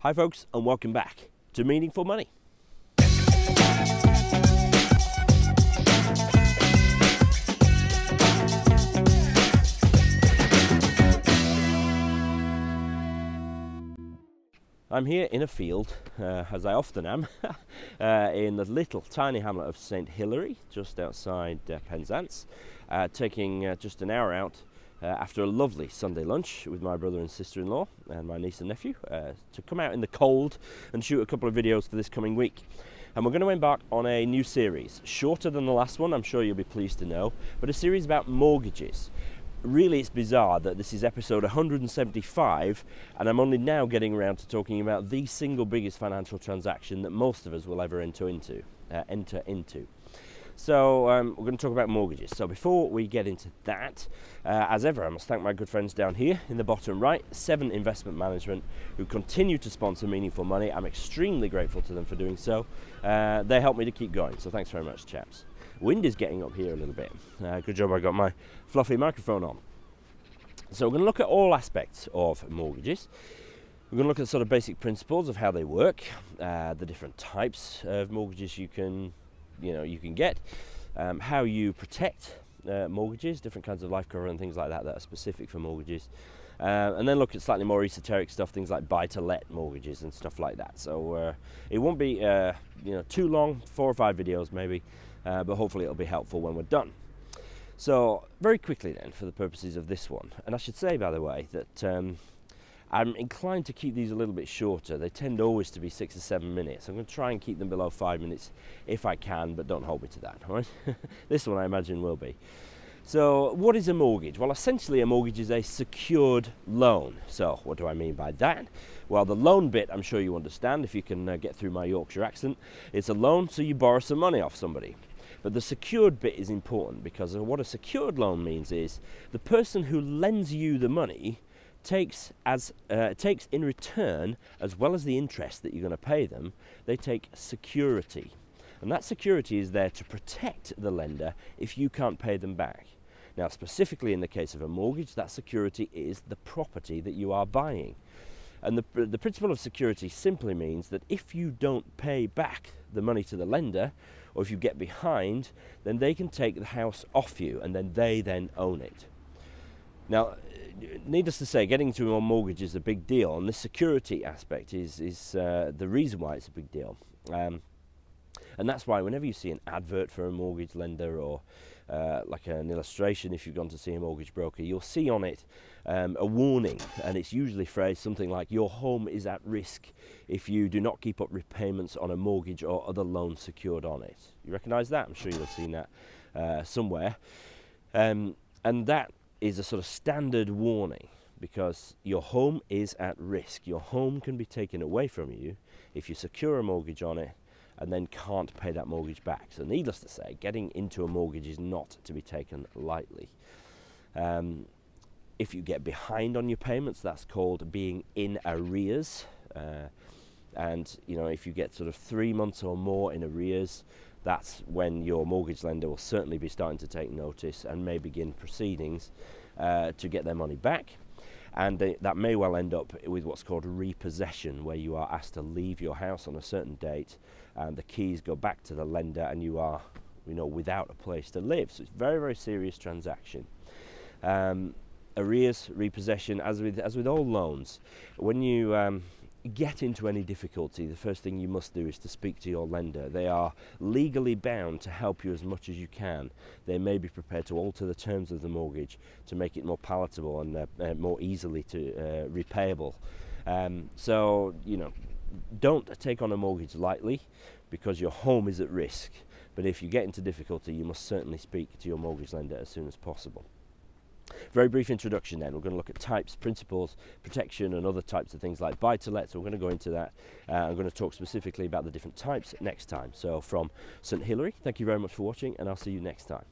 Hi folks, and welcome back to Meaningful Money. I'm here in a field, as I often am, in the little tiny hamlet of St Hilary, just outside Penzance, taking just an hour out after a lovely Sunday lunch with my brother and sister-in-law and my niece and nephew to come out in the cold and shoot a couple of videos for this coming week. And we're going to embark on a new series, shorter than the last one, I'm sure you'll be pleased to know, but a series about mortgages. Really, it's bizarre that this is episode 175 and I'm only now getting around to talking about the single biggest financial transaction that most of us will ever enter into. So we're going to talk about mortgages. So before we get into that, as ever, I must thank my good friends down here in the bottom right, 7 Investment Management, who continue to sponsor Meaningful Money. I'm extremely grateful to them for doing so. They help me to keep going, so thanks very much, chaps. Wind is getting up here a little bit. Good job I got my fluffy microphone on. So we're going to look at all aspects of mortgages. We're going to look at sort of basic principles of how they work, the different types of mortgages you can get, how you protect mortgages, different kinds of life cover and things like that that are specific for mortgages, and then look at slightly more esoteric stuff, things like buy-to-let mortgages and stuff like that. So it won't be too long, 4 or 5 videos maybe, but hopefully it'll be helpful when we're done. So very quickly then, for the purposes of this one, and I should say by the way that I'm inclined to keep these a little bit shorter. They tend always to be 6 or 7 minutes. I'm going to try and keep them below 5 minutes if I can, but don't hold me to that, all right? This one I imagine will be. So what is a mortgage? Well, essentially a mortgage is a secured loan. So what do I mean by that? Well, the loan bit I'm sure you understand if you can get through my Yorkshire accent. It's a loan, so you borrow some money off somebody. But the secured bit is important because what a secured loan means is the person who lends you the money takes in return, as well as the interest that you're going to pay them, they take security. And that security is there to protect the lender if you can't pay them back. Now, specifically in the case of a mortgage, that security is the property that you are buying. And the principle of security simply means that if you don't pay back the money to the lender, or if you get behind, then they can take the house off you and then they own it. Now, needless to say, getting into a mortgage is a big deal, and this security aspect is the reason why it's a big deal. And that's why whenever you see an advert for a mortgage lender or like an illustration, if you've gone to see a mortgage broker, you'll see on it a warning, and it's usually phrased something like, your home is at risk if you do not keep up repayments on a mortgage or other loan secured on it. You recognise that? I'm sure you'll have seen that somewhere. And that is a sort of standard warning because your home is at risk. Your home can be taken away from you if you secure a mortgage on it and then can't pay that mortgage back. So needless to say, getting into a mortgage is not to be taken lightly. If you get behind on your payments, that's called being in arrears. And if you get sort of 3 months or more in arrears, that's when your mortgage lender will certainly be starting to take notice and may begin proceedings to get their money back. And that may well end up with what's called repossession, where you are asked to leave your house on a certain date and the keys go back to the lender and you are without a place to live. So it's a very, very serious transaction. Arrears, repossession, as with all loans, when you get into any difficulty, the first thing you must do is to speak to your lender. They are legally bound to help you as much as you can. They may be prepared to alter the terms of the mortgage to make it more palatable and more easily repayable. So don't take on a mortgage lightly because your home is at risk. But if you get into difficulty, you must certainly speak to your mortgage lender as soon as possible. Very brief introduction then. We're going to look at types, principles, protection and other types of things like buy-to-let. So we're going to go into that. I'm going to talk specifically about the different types next time. So from St Hilary, thank you very much for watching and I'll see you next time.